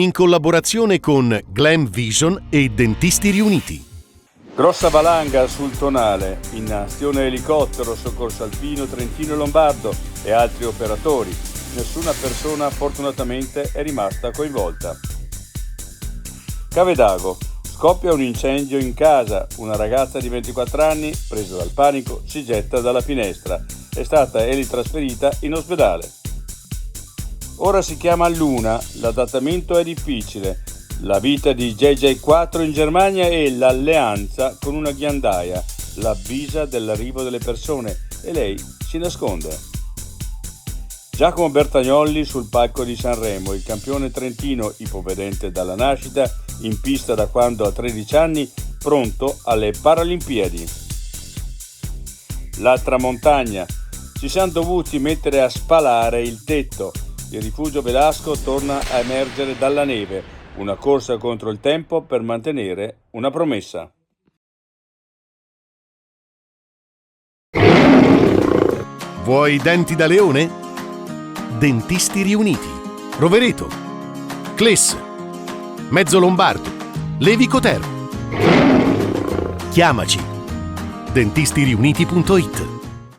in collaborazione con Glam Vision e Dentisti Riuniti. Grossa valanga sul Tonale, in azione elicottero, soccorso alpino, trentino e lombardo e altri operatori. Nessuna persona fortunatamente è rimasta coinvolta. Cavedago. Scoppia un incendio in casa. Una ragazza di 24 anni, presa dal panico, si getta dalla finestra. È stata elitrasferita in ospedale. Ora si chiama Luna, l'adattamento è difficile. La vita di JJ4 in Germania e l'alleanza con una ghiandaia. L'avvisa dell'arrivo delle persone e lei si nasconde. Giacomo Bertagnolli sul palco di Sanremo, il campione trentino, ipovedente dalla nascita, in pista da quando ha 13 anni, pronto alle Paralimpiadi. L'altra montagna. Ci siamo dovuti mettere a spalare il tetto. Il rifugio Velasco torna a emergere dalla neve. Una corsa contro il tempo per mantenere una promessa. Vuoi denti da leone? Dentisti Riuniti, Rovereto, Cles, Mezzo Lombardo, Levico Terme. Chiamaci. dentistiriuniti.it